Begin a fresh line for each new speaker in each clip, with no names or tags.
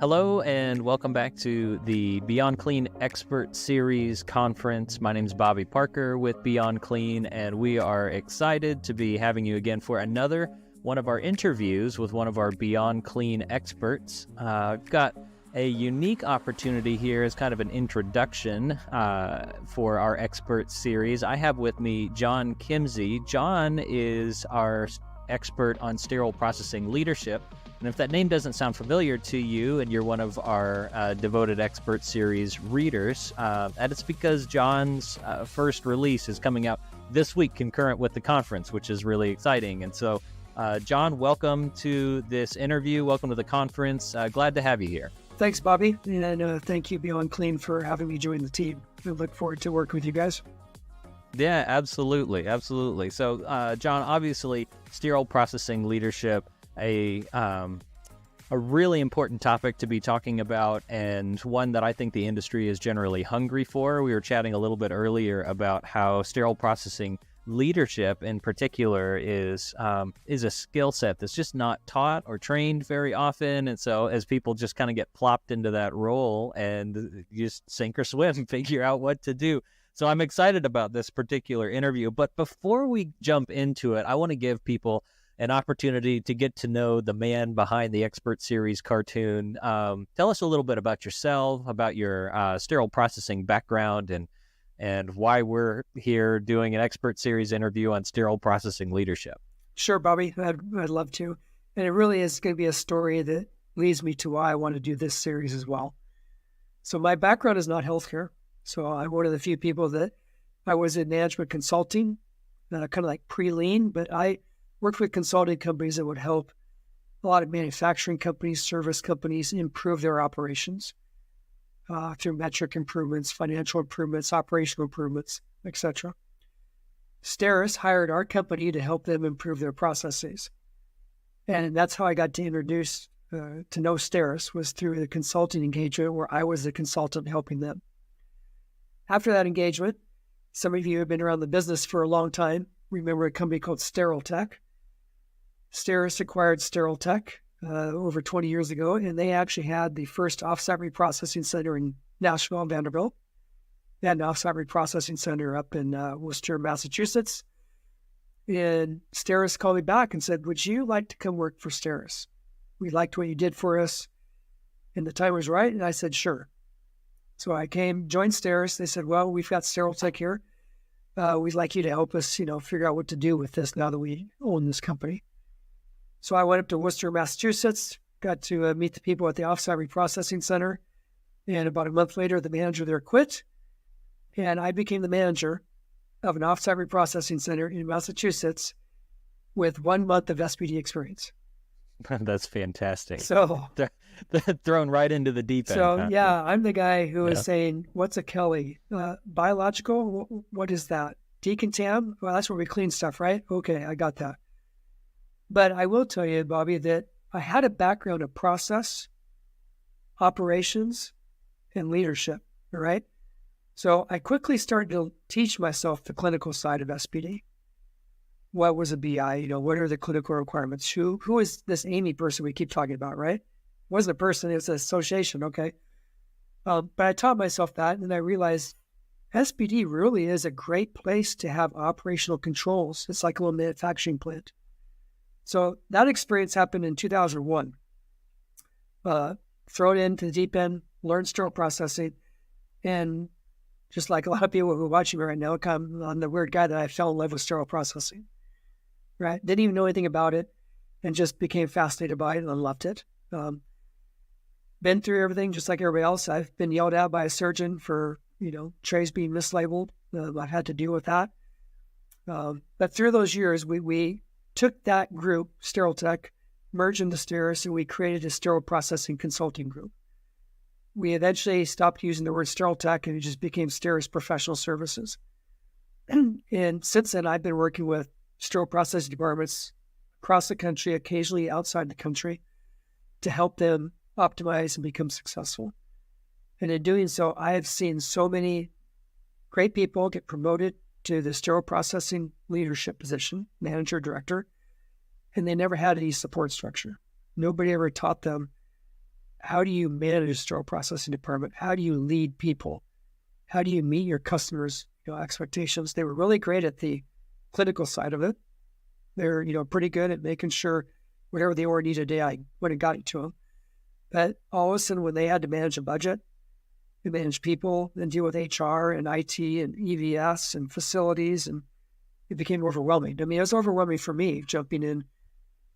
Hello and welcome back to the Beyond Clean Expert Series Conference. My name is Bobby Parker with Beyond Clean, and we are excited to be having you again for another one of our interviews with one of our Beyond Clean experts. I've got a unique opportunity here as kind of an introduction for our expert series. I have with me John Kimsey. John is our expert on sterile processing leadership. And if that name doesn't sound familiar to you and you're one of our devoted expert series readers, that it's because John's first release is coming out this week concurrent with the conference, which is really exciting. And so, John, welcome to this interview. Welcome to the conference. Glad to have you here.
Thanks, Bobby. And thank you, Beyond Clean, for having me join the team. I look forward to working with you guys.
Yeah, absolutely. Absolutely. So, John, obviously, sterile processing leadership, a really important topic to be talking about, and one that I think the industry is generally hungry for. We were chatting a little bit earlier about how sterile processing leadership in particular is a skill set that's just not taught or trained very often. And so as people just kind of get plopped into that role and you just sink or swim, figure out what to do. So I'm excited about this particular interview. But before we jump into it, I want to give people an opportunity to get to know the man behind the Expert Series cartoon. Tell us a little bit about yourself, about your sterile processing background, and why we're here doing an Expert Series interview on sterile processing leadership.
Sure, Bobby. I'd love to. And it really is going to be a story that leads me to why I want to do this series as well. So my background is not healthcare. So I'm one of the few people that I was in management consulting, kind of like pre-lean, but I worked with consulting companies that would help a lot of manufacturing companies, service companies improve their operations through metric improvements, financial improvements, operational improvements, etc. Steris hired our company to help them improve their processes. And that's how I got to introduce to know Steris, was through the consulting engagement where I was the consultant helping them. After that engagement, some of you have been around the business for a long time. Remember a company called Sterile Tech. Steris acquired Sterile Tech over 20 years ago, and they actually had the first off-site reprocessing center in Nashville and Vanderbilt. They had an off-site reprocessing center up in Worcester, Massachusetts. And Steris called me back and said, "Would you like to come work for Steris? We liked what you did for us, and the time was right." And I said, "Sure." So I came, joined Steris. They said, "Well, we've got Sterile Tech here. We'd like you to help us, figure out what to do with this now that we own this company." So I went up to Worcester, Massachusetts, got to meet the people at the Offsite Reprocessing Center. And about a month later, the manager there quit. And I became the manager of an Offsite Reprocessing Center in Massachusetts with 1 month of SPD experience.
That's fantastic.
So
thrown right into the deep end.
So yeah, I'm the guy who is saying, "What's a Kelly? Biological? What is that? Decontam? Well, that's where we clean stuff, right? Okay, I got that." But I will tell you, Bobby, that I had a background of process, operations, and leadership, all right? So I quickly started to teach myself the clinical side of SPD. What was a BI? What are the clinical requirements? Who is this Amy person we keep talking about, right? It wasn't a person, it was an association, okay? But I taught myself that, and I realized SPD really is a great place to have operational controls. It's like a little manufacturing plant. So that experience happened in 2001. Thrown into the deep end, learned sterile processing, and just like a lot of people who are watching me right now, I'm the weird guy that I fell in love with sterile processing, right? Didn't even know anything about it and just became fascinated by it and loved it. Been through everything just like everybody else. I've been yelled at by a surgeon for, trays being mislabeled. I've had to deal with that. But through those years, we took that group, Sterile Tech, merged into Steris, and we created a sterile processing consulting group. We eventually stopped using the word Sterile Tech, and it just became Steris Professional Services. And since then, I've been working with sterile processing departments across the country, occasionally outside the country, to help them optimize and become successful. And in doing so, I have seen so many great people get promoted to the sterile processing leadership position, manager, director, and they never had any support structure. Nobody ever taught them how do you manage a sterile processing department? How do you lead people? How do you meet your customers' expectations? They were really great at the clinical side of it. They're pretty good at making sure whatever they order needed a day, I went and got it to them. But all of a sudden, when they had to manage a budget, to manage people, and deal with HR and IT and EVS and facilities, and it became overwhelming. I mean, it was overwhelming for me jumping in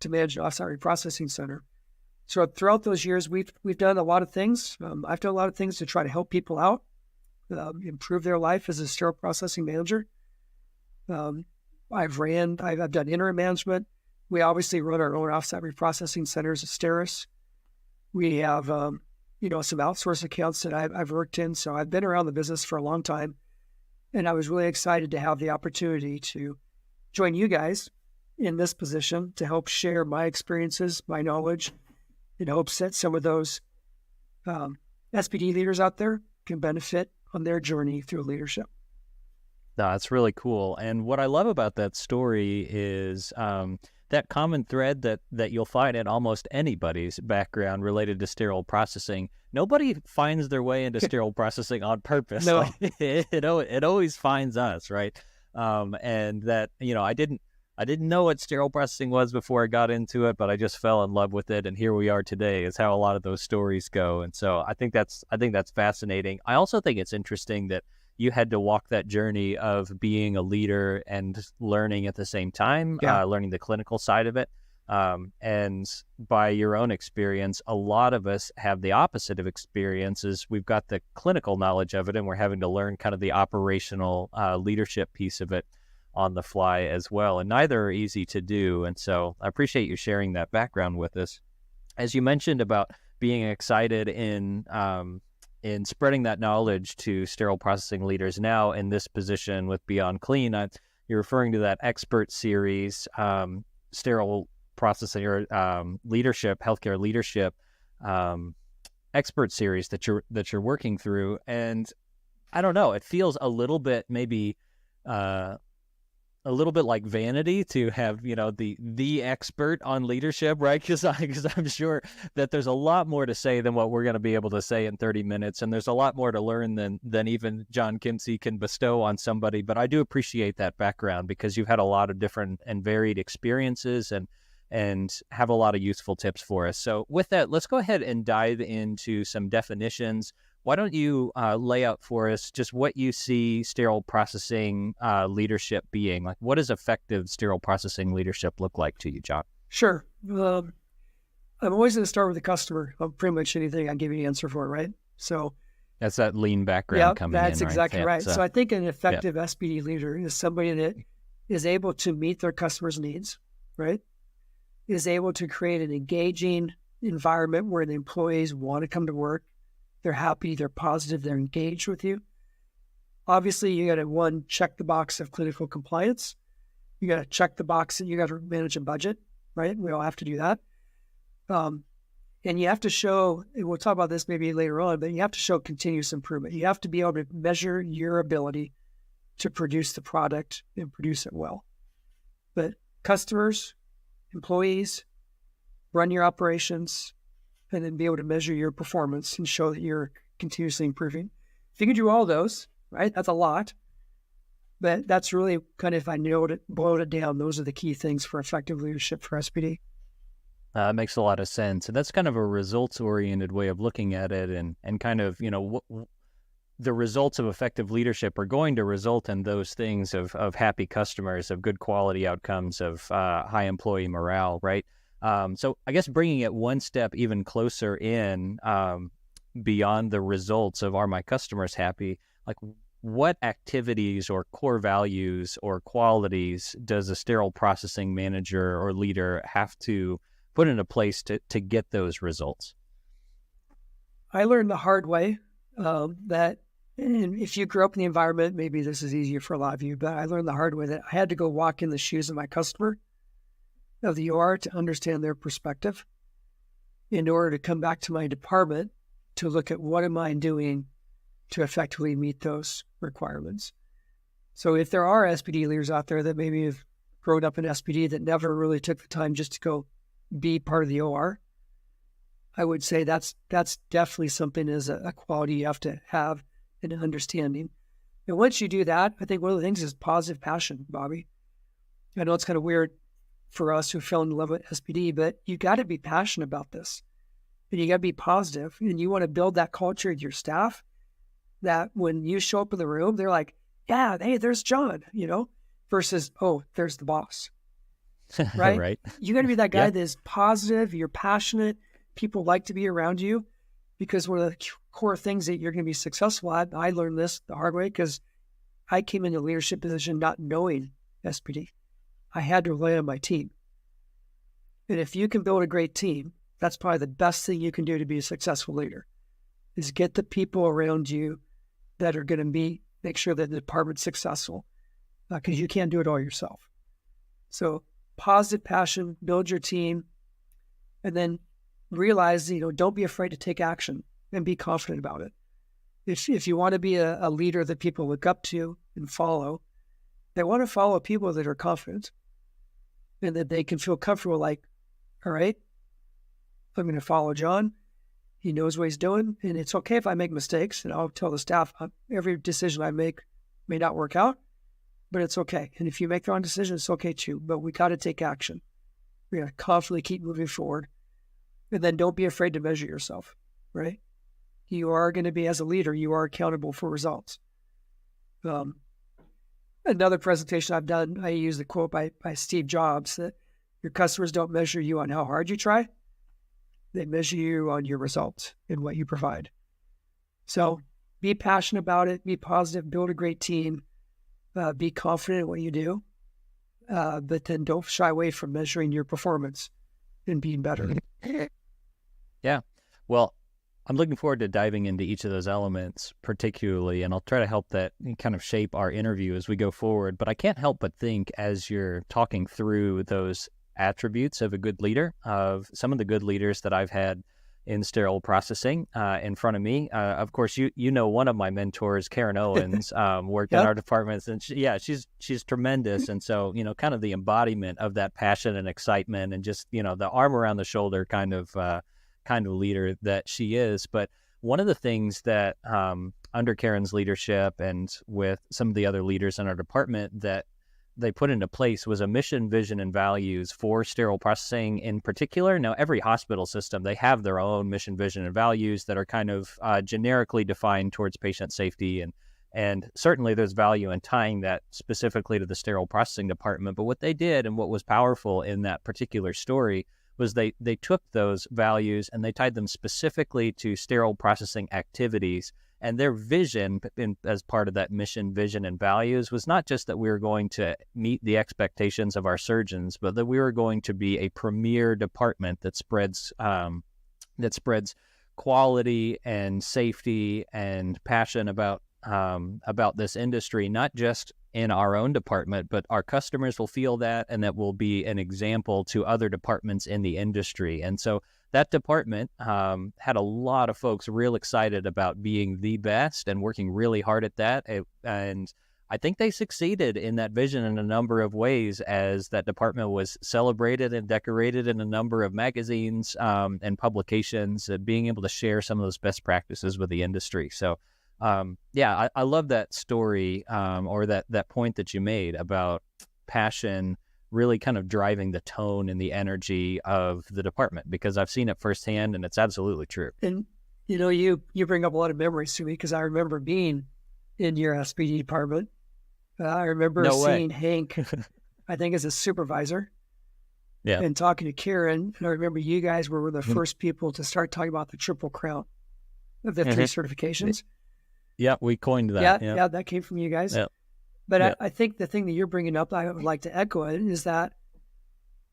to manage an off-site reprocessing center. So throughout those years, we've done a lot of things. I've done a lot of things to try to help people out, improve their life as a sterile processing manager. I've done interim management. We obviously run our own off-site reprocessing centers at Steris. We have, some outsource accounts that I've worked in. So I've been around the business for a long time. And I was really excited to have the opportunity to join you guys in this position to help share my experiences, my knowledge, and hope that some of those SPD leaders out there can benefit on their journey through leadership.
No, that's really cool. And what I love about that story is that common thread that you'll find in almost anybody's background related to sterile processing. Nobody finds their way into sterile processing on purpose.
No.
Like, it always finds us, right? And that, I didn't know what sterile processing was before I got into it, but I just fell in love with it, and here we are today. Is how a lot of those stories go. And so I think that's fascinating. I also think it's interesting that you had to walk that journey of being a leader and learning at the same time, learning the clinical side of it. And by your own experience, a lot of us have the opposite of experiences. We've got the clinical knowledge of it, and we're having to learn kind of the operational leadership piece of it on the fly as well. And neither are easy to do. And so I appreciate you sharing that background with us. As you mentioned about being excited in spreading that knowledge to sterile processing leaders now in this position with Beyond Clean, you're referring to that expert series, sterile processing or leadership, healthcare leadership expert series that you're working through. And I don't know, it feels a little bit maybe a little bit like vanity to have, the expert on leadership, right? Because I'm sure that there's a lot more to say than what we're going to be able to say in 30 minutes. And there's a lot more to learn than even John Kimsey can bestow on somebody. But I do appreciate that background because you've had a lot of different and varied experiences and have a lot of useful tips for us. So with that, let's go ahead and dive into some definitions. Why don't you lay out for us just what you see sterile processing leadership being? Like, what does effective sterile processing leadership look like to you, John?
Sure. I'm always going to start with the customer on pretty much anything I give you an answer for, right? So
that's that lean background coming in.
That's exactly right. So I think an effective
yeah.
SPD leader is somebody that is able to meet their customers' needs, right? Is able to create an engaging environment where the employees want to come to work. They're happy, they're positive, they're engaged with you. Obviously, you got to check the box of clinical compliance. You got to check the box that you got to manage a budget, right? We all have to do that. And you have to show, and we'll talk about this maybe later on, but you have to show continuous improvement. You have to be able to measure your ability to produce the product and produce it well. But customers, employees, run your operations, and then be able to measure your performance and show that you're continuously improving. If you can do all those, right, that's a lot. But that's really kind of, if I boiled it down, those are the key things for effective leadership for SPD.
It makes a lot of sense. And that's kind of a results-oriented way of looking at it. And kind of, the results of effective leadership are going to result in those things of happy customers, of good quality outcomes, of high employee morale, right? So I guess bringing it one step even closer in beyond the results of are my customers happy, like what activities or core values or qualities does a sterile processing manager or leader have to put into place to get those results?
I learned the hard way that, and if you grew up in the environment, maybe this is easier for a lot of you, but I learned the hard way that I had to go walk in the shoes of my customer, of the OR, to understand their perspective in order to come back to my department to look at what am I doing to effectively meet those requirements. So if there are SPD leaders out there that maybe have grown up in SPD that never really took the time just to go be part of the OR, I would say that's definitely something as a quality you have to have an understanding. And once you do that, I think one of the things is positive passion, Bobby. I know it's kind of weird for us who fell in love with SPD, but you got to be passionate about this. And you got to be positive. And you want to build that culture with your staff that when you show up in the room, they're like, yeah, hey, there's John, versus, oh, there's the boss. Right?
Right.
You got to be that guy that is positive, you're passionate, people like to be around you, because one of the core things that you're going to be successful at, I learned this the hard way because I came into a leadership position not knowing SPD. I had to rely on my team. And if you can build a great team, that's probably the best thing you can do to be a successful leader, is get the people around you that are going to make sure that the department's successful, because you can't do it all yourself. So positive passion, build your team, and then realize, don't be afraid to take action and be confident about it. If you want to be a leader that people look up to and follow, they want to follow people that are confident and that they can feel comfortable, like, all right, I'm going to follow John. He knows what he's doing, and it's okay if I make mistakes, and I'll tell the staff every decision I make may not work out, but it's okay. And if you make the wrong decision, it's okay too, but we got to take action. We got to confidently keep moving forward. And then don't be afraid to measure yourself, right? You are going to be, as a leader, you are accountable for results. Another presentation I've done, I use the quote by Steve Jobs that your customers don't measure you on how hard you try. They measure you on your results and what you provide. So be passionate about it, be positive, build a great team, be confident in what you do, but then don't shy away from measuring your performance and being better.
Yeah. Well, I'm looking forward to diving into each of those elements particularly, and I'll try to help that kind of shape our interview as we go forward. But I can't help but think, as you're talking through those attributes of a good leader, of some of the good leaders that I've had in sterile processing in front of me. Of course, you know one of my mentors, Karen Owens, worked in our departments, and she's tremendous. And so, kind of the embodiment of that passion and excitement, and just, the arm around the shoulder kind of leader that she is. But one of the things that under Karen's leadership and with some of the other leaders in our department that they put into place was a mission, vision, and values for sterile processing in particular. Now, every hospital system, they have their own mission, vision, and values that are kind of generically defined towards patient safety. And certainly there's value in tying that specifically to the sterile processing department. But what they did, and what was powerful in that particular story, was they took those values and they tied them specifically to sterile processing activities. And their vision, as part of that mission, vision, and values, was not just that we were going to meet the expectations of our surgeons, but that we were going to be a premier department that spreads quality and safety and passion about this industry, not just in our own department, but our customers will feel that, and that will be an example to other departments in the industry. And so that department had a lot of folks real excited about being the best and working really hard at that. And I think they succeeded in that vision in a number of ways, as that department was celebrated and decorated in a number of magazines and publications, being able to share some of those best practices with the industry. So I love that story, or that point that you made about passion really kind of driving the tone and the energy of the department, because I've seen it firsthand, and it's absolutely true.
And, you bring up a lot of memories to me, because I remember being in your SPD department. I remember seeing Hank, I think, as a supervisor, and talking to Karen. And I remember you guys were the first people to start talking about the Triple Crown of the 3 certifications.
Yeah, we coined that.
Yeah, that came from you guys. Yeah. But I think the thing that you're bringing up, I would like to echo it, is that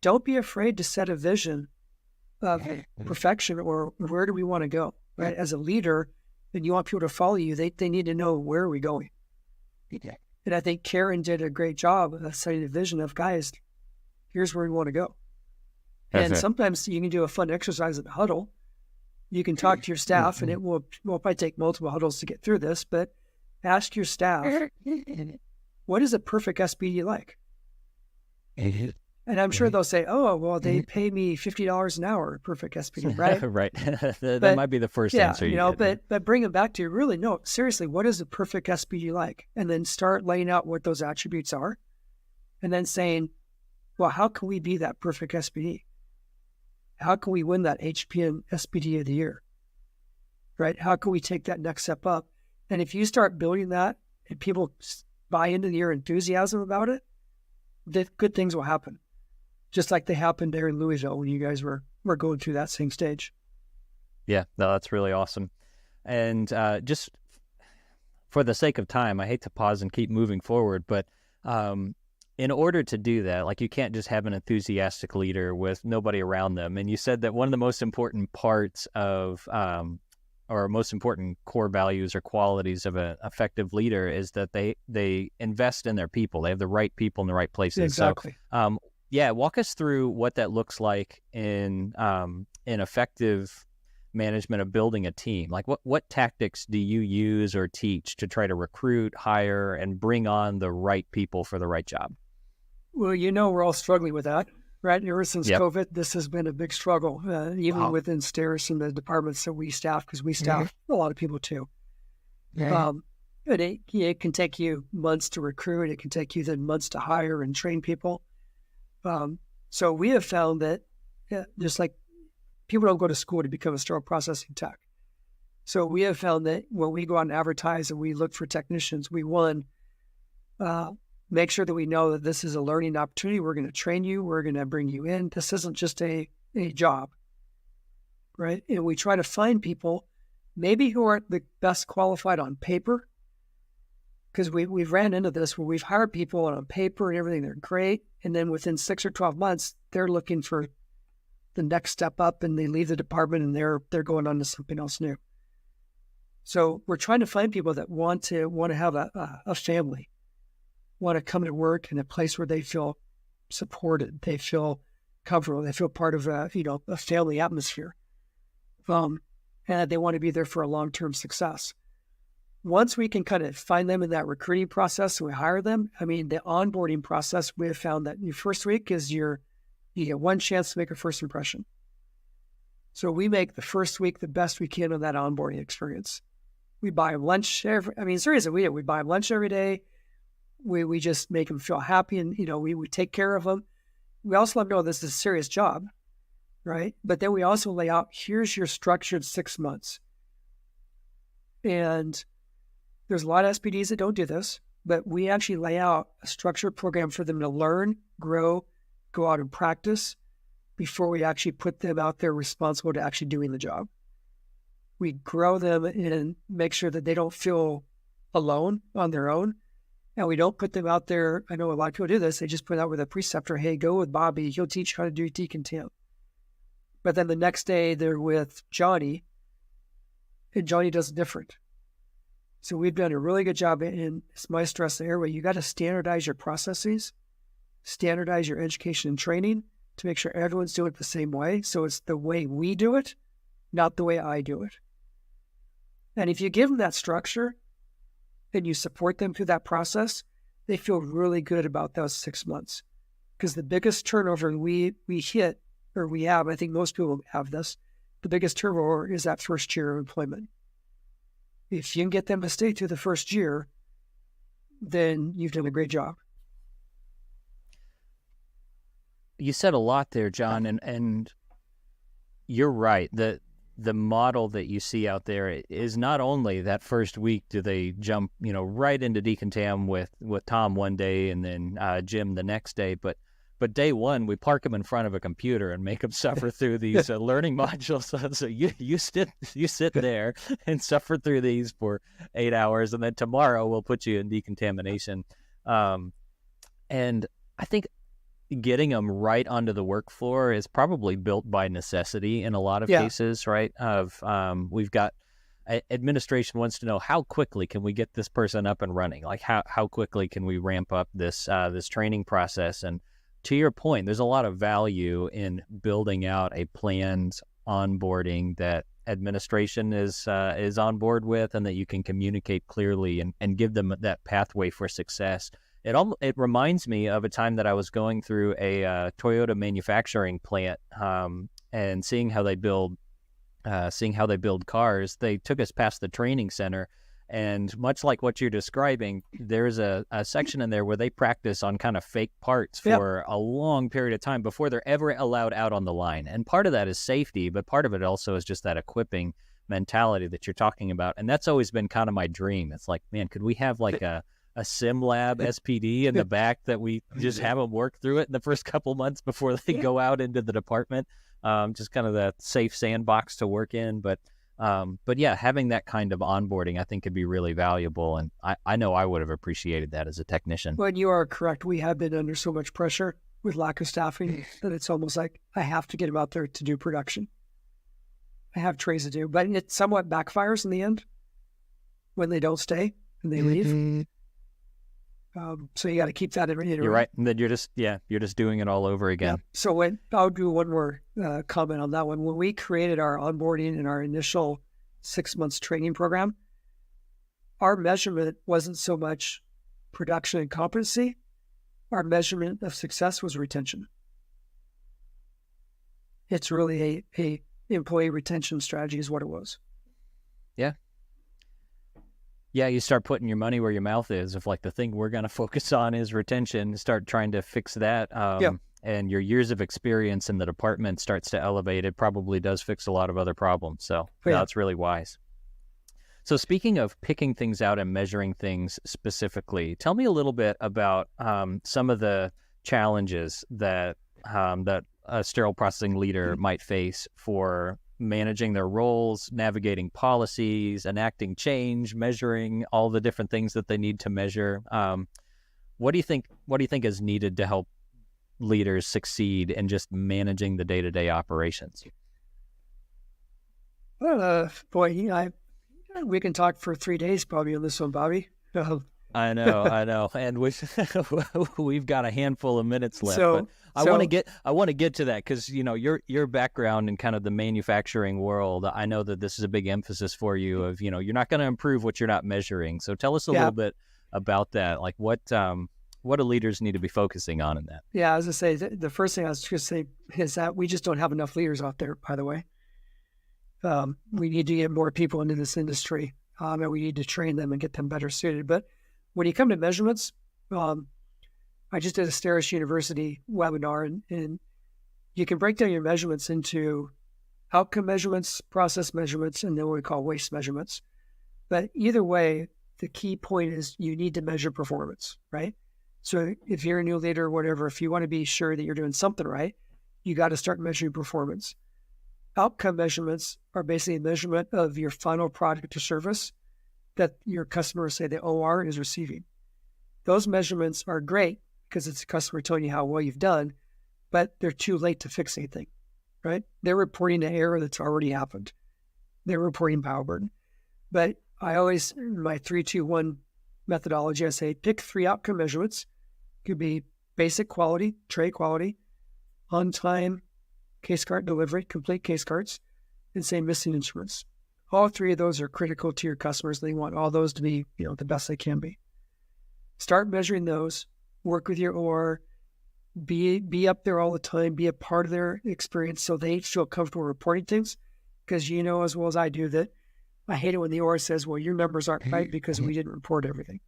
don't be afraid to set a vision of perfection, or where do we want to go, right? As a leader, and you want people to follow you, they need to know, where are we going? And I think Karen did a great job of setting a vision of, guys, here's where we want to go. And sometimes you can do a fun exercise at the huddle. You can talk to your staff, and it will probably take multiple huddles to get through this, but ask your staff, what is a perfect SPD like? And And I'm sure they'll say, oh, well, they pay me $50 an hour, perfect SPD, right?
Right. That
But
might be the first
yeah,
answer you get.
but bring it back to really, no, seriously, what is a perfect SPD like? And then start laying out what those attributes are. And then saying, well, how can we be that perfect SPD? How can we win that HPN SPD of the year? Right? How can we take that next step up? And if you start building that and people buy into your enthusiasm about it, good things will happen. Just like they happened there in Louisville when you guys were going through that same stage.
Yeah, no, that's really awesome. And just for the sake of time, I hate to pause and keep moving forward, but in order to do that, like you can't just have an enthusiastic leader with nobody around them. And you said that one of the most important parts of, or most important core values or qualities of an effective leader is that they invest in their people. They have the right people in the right places.
Exactly.
So, yeah, walk us through what that looks like in effective management of building a team. Like what tactics do you use or teach to try to recruit, hire, and bring on the right people for the right job?
Well, we're all struggling with that, right? Ever since COVID, this has been a big struggle, even within Steris and the departments that we staff, because we staff a lot of people too. And it can take you months to recruit. It can take you then months to hire and train people. So we have found that just like people don't go to school to become a sterile processing tech. So we have found that when we go out and advertise and we look for technicians, we make sure that we know that this is a learning opportunity. We're going to train you. We're going to bring you in. This isn't just a job, right? And we try to find people maybe who aren't the best qualified on paper, because we've ran into this where we've hired people on paper and everything. They're great. And then within 6 or 12 months, they're looking for the next step up and they leave the department and they're going on to something else new. So we're trying to find people that want to have a family, want to come to work in a place where they feel supported, they feel comfortable, they feel part of a family atmosphere, and they want to be there for a long-term success. Once we can kind of find them in that recruiting process and we hire them, the onboarding process, we have found that your first week is you get one chance to make a first impression. So we make the first week the best we can on that onboarding experience. We buy them lunch seriously, we buy them lunch every day. We just make them feel happy and, we take care of them. We also let them know this is a serious job, right? But then we also lay out, here's your structured 6 months. And there's a lot of SPDs that don't do this, but we actually lay out a structured program for them to learn, grow, go out and practice before we actually put them out there responsible to actually doing the job. We grow them and make sure that they don't feel alone on their own. And we don't put them out there. I know a lot of people do this. They just put out with a preceptor, hey, go with Bobby. He'll teach you how to do decontam. But then the next day they're with Johnny and Johnny does different. So we've done a really good job, and it's my stress the airway. You got to standardize your processes, standardize your education and training to make sure everyone's doing it the same way. So it's the way we do it, not the way I do it. And if you give them that structure and you support them through that process, they feel really good about those 6 months. Because the biggest turnover we hit, or we have, I think most people have this, the biggest turnover is that first year of employment. If you can get them to stay through the first year, then you've done a great job.
You said a lot there, John, and you're right. The model that you see out there is not only that first week do they jump, right into decontam with Tom one day and then Jim the next day, but day one we park them in front of a computer and make them suffer through these learning modules. So you sit there and suffer through these for 8 hours, and then tomorrow we'll put you in decontamination. And I think getting them right onto the work floor is probably built by necessity in a lot of cases, right? We've got administration wants to know, how quickly can we get this person up and running? Like how quickly can we ramp up this training process? And to your point, there's a lot of value in building out a planned onboarding that administration is on board with, and that you can communicate clearly and give them that pathway for success. it reminds me of a time that I was going through a Toyota manufacturing plant, and seeing how they build cars. They took us past the training center, and much like what you're describing, there's a section in there where they practice on kind of fake parts for a long period of time before they're ever allowed out on the line. And part of that is safety, but part of it also is just that equipping mentality that you're talking about. And that's always been kind of my dream. It's like, man, could we have like a sim lab SPD in the back that we just have them work through it in the first couple months before they go out into the department? Just kind of that safe sandbox to work in. But yeah, having that kind of onboarding, I think, could be really valuable. And I know I would have appreciated that as a technician.
Well, you are correct. We have been under so much pressure with lack of staffing that it's almost like I have to get them out there to do production. I have trays to do, but it somewhat backfires in the end when they don't stay and they leave. So you got to keep that in mind.
You're right. And then you're just doing it all over again.
Yeah. So I'll do one more comment on that one. When we created our onboarding and our initial 6 months training program, our measurement wasn't so much production and competency. Our measurement of success was retention. It's really a employee retention strategy is what it was.
Yeah. Yeah, you start putting your money where your mouth is. If like the thing we're going to focus on is retention, start trying to fix that. And your years of experience in the department starts to elevate. It probably does fix a lot of other problems. So that's really wise. So speaking of picking things out and measuring things specifically, tell me a little bit about some of the challenges that a sterile processing leader might face for managing their roles, navigating policies, enacting change, measuring all the different things that they need to measure. What do you think is needed to help leaders succeed in just managing the day-to-day operations?
Well, we can talk for 3 days probably on this one, Bobby.
I know. And we've got a handful of minutes left.
So
I want to get to that because, your background in kind of the manufacturing world, I know that this is a big emphasis for you of, you're not going to improve what you're not measuring. So tell us a little bit about that. Like what do leaders need to be focusing on in that?
Yeah, as I say, the first thing I was just saying is that we just don't have enough leaders out there, by the way. We need to get more people into this industry, and we need to train them and get them better suited. But when you come to measurements, I just did a Steris University webinar, and you can break down your measurements into outcome measurements, process measurements, and then what we call waste measurements. But either way, the key point is you need to measure performance, right? So if you're a new leader or whatever, if you want to be sure that you're doing something right, you got to start measuring performance. Outcome measurements are basically a measurement of your final product or service that your customers say the OR is receiving. Those measurements are great because it's a customer telling you how well you've done, but they're too late to fix anything, right? They're reporting an error that's already happened. They're reporting power burden. But I always, in my 3-2-1 methodology, I say pick 3 outcome measurements. It could be basic quality, tray quality, on-time case cart delivery, complete case carts, and say missing instruments. All 3 of those are critical to your customers. They want all those to be, the best they can be. Start measuring those, work with your OR, be up there all the time, be a part of their experience so they feel comfortable reporting things. Because you know as well as I do that I hate it when the OR says, well, your numbers aren't right because we didn't report everything.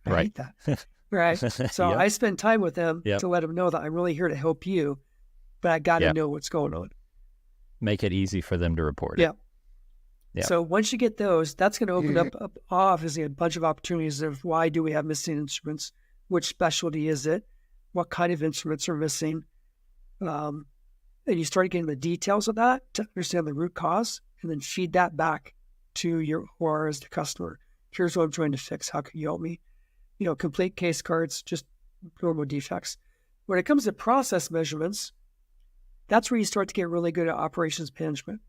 I hate that. Right? So I spend time with them to let them know that I'm really here to help you, but I got to know what's going on.
Make it easy for them to report it.
Yeah. So once you get those, that's going to open up obviously a bunch of opportunities of why do we have missing instruments? Which specialty is it? What kind of instruments are missing? And you start getting the details of that to understand the root cause and then feed that back to your OR as the customer. Here's what I'm trying to fix. How can you help me? Complete case cards, just normal defects. When it comes to process measurements, that's where you start to get really good at operations management.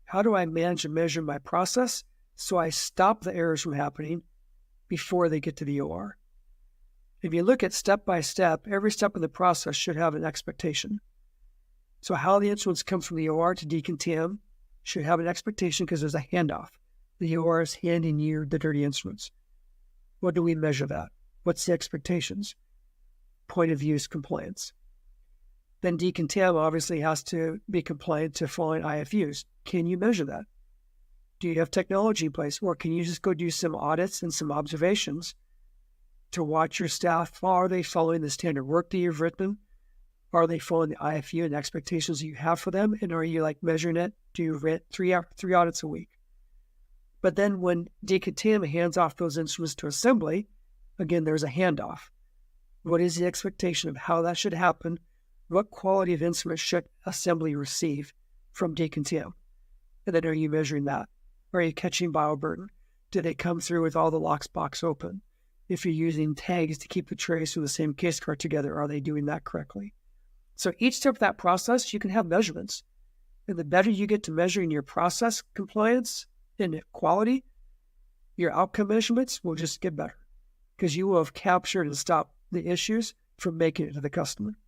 How do I manage and measure my process so I stop the errors from happening before they get to the OR? If you look at step by step, every step in the process should have an expectation. So how the instruments come from the OR to decontam should have an expectation because there's a handoff. The OR is handing you the dirty instruments. What do we measure that? What's the expectations? Point of use compliance. Then decontam obviously has to be compliant to following IFUs. Can you measure that? Do you have technology in place? Or can you just go do some audits and some observations to watch your staff? Are they following the standard work that you've written? Are they following the IFU and expectations that you have for them? And are you like measuring it? Do you rent three audits a week? But then when decontam hands off those instruments to assembly, again, there's a handoff. What is the expectation of how that should happen? What quality of instruments should assembly receive from decontam? And then are you measuring that? Are you catching bioburden? Do they come through with all the locks box open? If you're using tags to keep the trays from the same case card together, are they doing that correctly? So each step of that process, you can have measurements. And the better you get to measuring your process compliance and quality, your outcome measurements will just get better because you will have captured and stopped the issues from making it to the customer.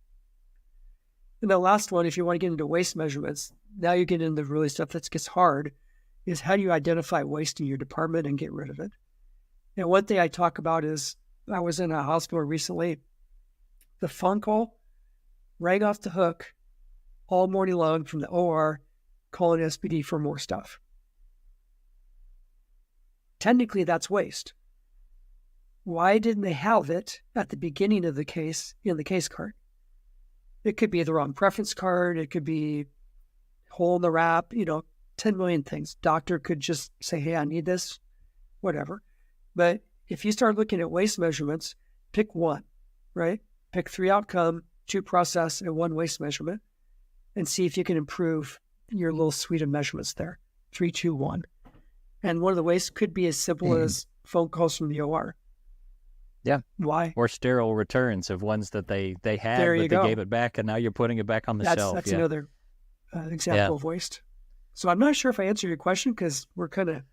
And the last one, if you want to get into waste measurements, now you get into really stuff that gets hard, is how do you identify waste in your department and get rid of it? And one thing I talk about is I was in a hospital recently. The phone call rang off the hook all morning long from the OR calling SPD for more stuff. Technically, that's waste. Why didn't they have it at the beginning of the case in the case card? It could be the wrong preference card. It could be hole in the wrap, 10 million things. Doctor could just say, hey, I need this, whatever. But if you start looking at waste measurements, pick one, right? Pick 3 outcome, 2 process, and 1 waste measurement, and see if you can improve your little suite of measurements there. 3, 2, 1. And one of the wastes could be as simple as phone calls from the OR.
Yeah.
Why?
Or sterile returns of ones that they had, but they gave it back, and now you're putting it back on the shelf.
That's another example of waste. So I'm not sure if I answered your question because we're kind of...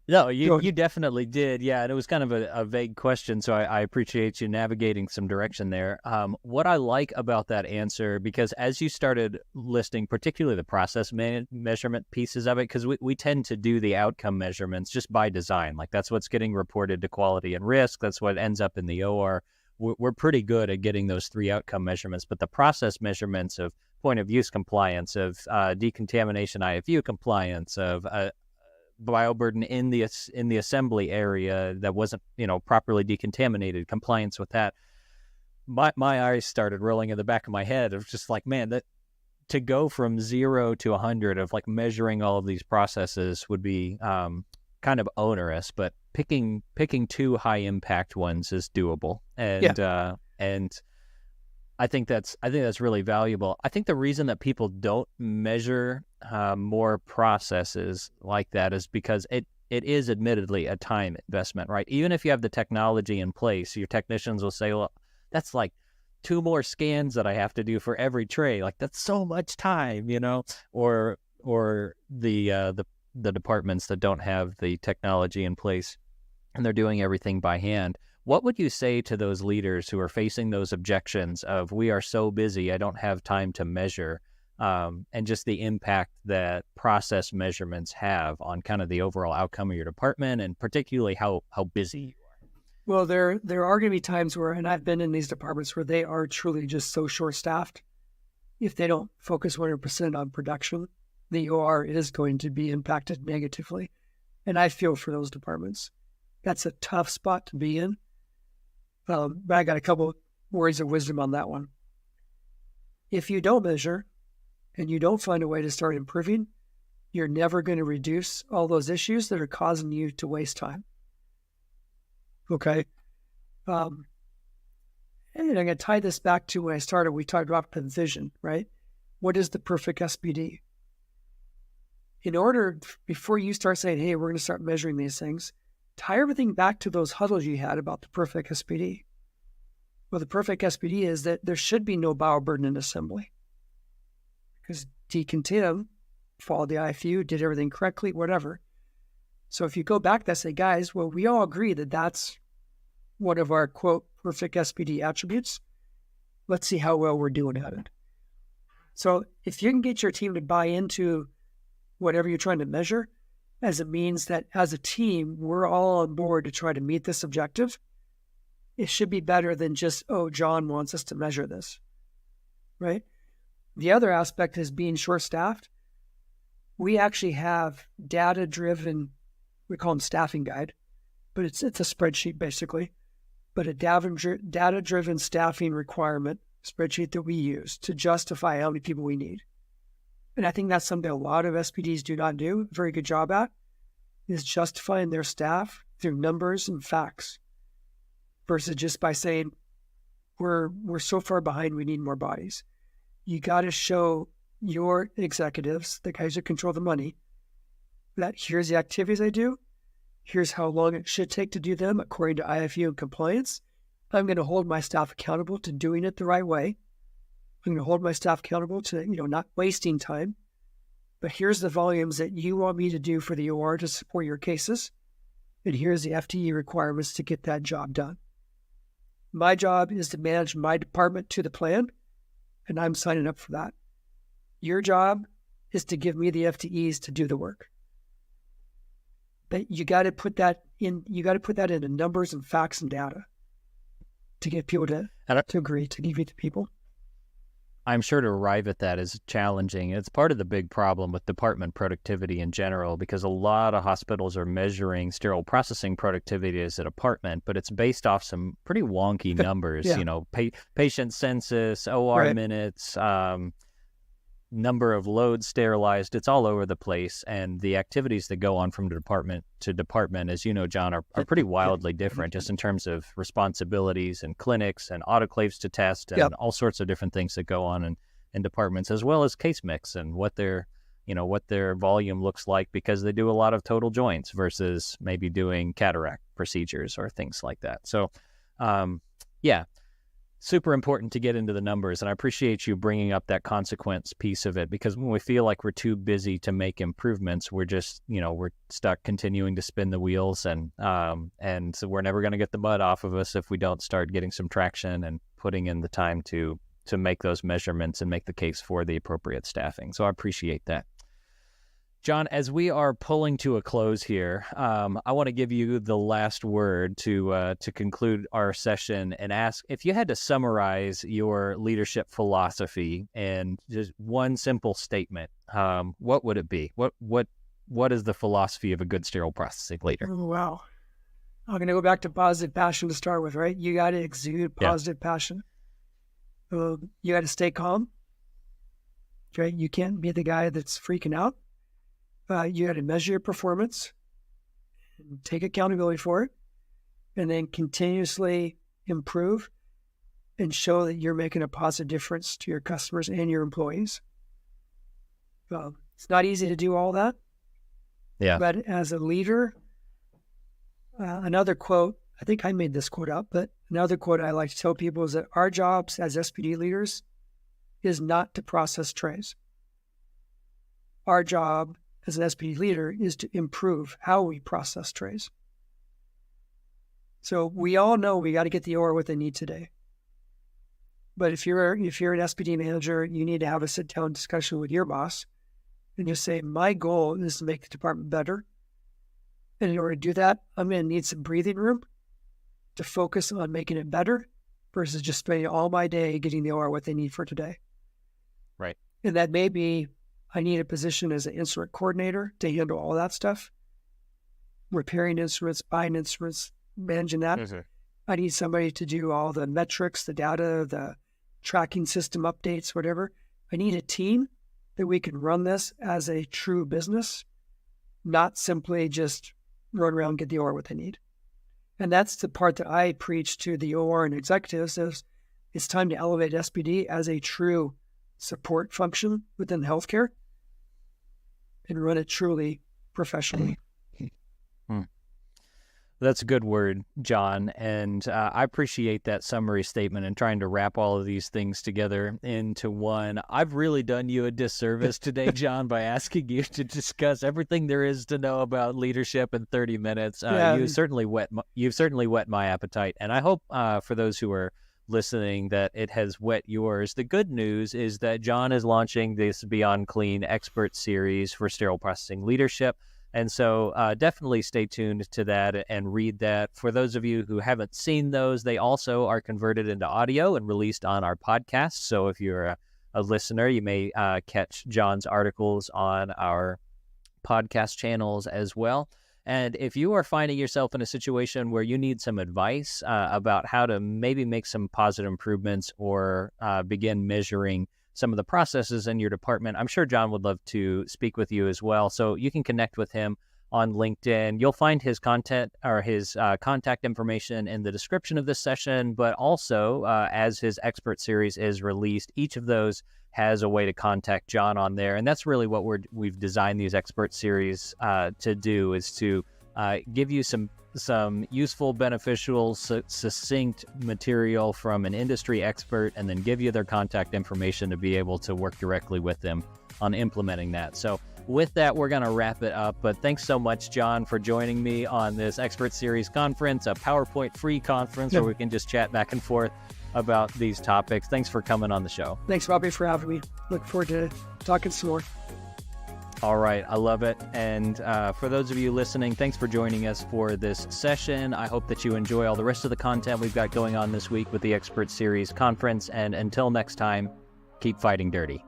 No, you definitely did. Yeah, and it was kind of a vague question, so I appreciate you navigating some direction there. What I like about that answer, because as you started listing, particularly the process measurement pieces of it, because we tend to do the outcome measurements just by design. Like that's what's getting reported to quality and risk. That's what ends up in the OR. We're pretty good at getting those 3 outcome measurements, but the process measurements of point of use compliance, of decontamination IFU compliance, of bioburden in the assembly area that wasn't properly decontaminated, compliance with that, my eyes started rolling in the back of my head of just like, man, that to go from 0 to 100 of like measuring all of these processes would be kind of onerous, but picking 2 high impact ones is doable, and I think that's really valuable. I think the reason that people don't measure more processes like that is because it is admittedly a time investment, right? Even if you have the technology in place, your technicians will say, well, that's like 2 more scans that I have to do for every tray. Like that's so much time, or the departments that don't have the technology in place and they're doing everything by hand. What would you say to those leaders who are facing those objections of, we are so busy, I don't have time to measure, and just the impact that process measurements have on kind of the overall outcome of your department, and particularly how busy you are?
Well, there are going to be times where, and I've been in these departments where they are truly just so short-staffed. If they don't focus 100% on production, the OR is going to be impacted negatively. And I feel for those departments. That's a tough spot to be in. But I got a couple words of wisdom on that one. If you don't measure and you don't find a way to start improving, you're never going to reduce all those issues that are causing you to waste time. Okay? And I'm going to tie this back to when I started, we talked about the vision, right? What is the perfect SPD? In order, before you start saying, hey, we're going to start measuring these things, tie everything back to those huddles you had about the perfect SPD. Well, the perfect SPD is that there should be no bioburden in assembly. Because decontam, followed the IFU, did everything correctly, whatever. So if you go back and say, guys, well, we all agree that that's one of our, quote, perfect SPD attributes. Let's see how well we're doing at it. So if you can get your team to buy into whatever you're trying to measure, as it means that as a team, we're all on board to try to meet this objective, it should be better than just, oh, John wants us to measure this, right? The other aspect is being short-staffed. We actually have data-driven, we call them staffing guide, but it's a spreadsheet basically, but a data-driven staffing requirement spreadsheet that we use to justify how many people we need. And I think that's something a lot of SPDs do not do a very good job at, is justifying their staff through numbers and facts versus just by saying, we're so far behind, we need more bodies. You got to show your executives, the guys who control the money, that here's the activities I do, here's how long it should take to do them according to IFU and compliance. I'm going to hold my staff accountable to doing it the right way. I'm going to hold my staff accountable to, not wasting time. But here's the volumes that you want me to do for the OR to support your cases. And here's the FTE requirements to get that job done. My job is to manage my department to the plan, and I'm signing up for that. Your job is to give me the FTEs to do the work. But you got to put that into numbers and facts and data to get people to agree, to give it to people.
I'm sure to arrive at that is challenging. It's part of the big problem with department productivity in general, because a lot of hospitals are measuring sterile processing productivity as a department, but it's based off some pretty wonky numbers, patient census, OR minutes, number of loads sterilized. It's all over the place. And the activities that go on from department to department, as you know, John, are pretty wildly different just in terms of responsibilities and clinics and autoclaves to test and all sorts of different things that go on in departments, as well as case mix and what their volume looks like, because they do a lot of total joints versus maybe doing cataract procedures or things like that. So, super important to get into the numbers. And I appreciate you bringing up that consequence piece of it, because when we feel like we're too busy to make improvements, we're just, we're stuck continuing to spin the wheels. And so we're never going to get the mud off of us if we don't start getting some traction and putting in the time to make those measurements and make the case for the appropriate staffing. So I appreciate that. John, as we are pulling to a close here, I want to give you the last word to conclude our session and ask if you had to summarize your leadership philosophy in just one simple statement, what would it be? What is the philosophy of a good sterile processing leader?
Oh, wow. I'm going to go back to positive passion to start with, right? You got to exude positive passion. You got to stay calm, right? You can't be the guy that's freaking out. You got to measure your performance, take accountability for it, and then continuously improve and show that you're making a positive difference to your customers and your employees. It's not easy to do all that. Yeah. But as a leader, another quote, I think I made this quote up, but another quote I like to tell people is that our jobs as SPD leaders is not to process trays. Our job as an SPD leader is to improve how we process trays. So we all know we got to get the OR what they need today. But if you're an SPD manager, you need to have a sit-down discussion with your boss and just say, my goal is to make the department better. And in order to do that, I'm going to need some breathing room to focus on making it better versus just spending all my day getting the OR what they need for today.
Right.
And that may be, I need a position as an instrument coordinator to handle all that stuff, repairing instruments, buying instruments, managing that. Mm-hmm. I need somebody to do all the metrics, the data, the tracking system updates, whatever. I need a team that we can run this as a true business, not simply just run around and get the OR what they need. And that's the part that I preach to the OR and executives is it's time to elevate SPD as a true support function within healthcare and run it truly professionally.
That's a good word, John. And I appreciate that summary statement and trying to wrap all of these things together into one. I've really done you a disservice today, John, by asking you to discuss everything there is to know about leadership in 30 minutes. You've certainly whet my appetite. And I hope for those who are listening that it has whet yours. The good news is that John is launching this Beyond Clean Expert Series for sterile processing leadership. And so definitely stay tuned to that and read that. For those of you who haven't seen those, they also are converted into audio and released on our podcast. So if you're a listener, you may catch John's articles on our podcast channels as well. And if you are finding yourself in a situation where you need some advice about how to maybe make some positive improvements or begin measuring some of the processes in your department, I'm sure John would love to speak with you as well. So you can connect with him on LinkedIn. You'll find his content or his contact information in the description of this session, but also as his expert series is released, each of those has a way to contact John on there. And that's really what we've designed these expert series to do, is to give you some useful, beneficial, succinct material from an industry expert, and then give you their contact information to be able to work directly with them on implementing that. So with that, we're going to wrap it up. But thanks so much, John, for joining me on this Expert Series conference, a PowerPoint-free conference where we can just chat back and forth about these topics. Thanks for coming on the show.
Thanks, Robbie, for having me. Look forward to talking some more.
All right. I love it. And for those of you listening, thanks for joining us for this session. I hope that you enjoy all the rest of the content we've got going on this week with the Expert Series conference. And until next time, keep fighting dirty.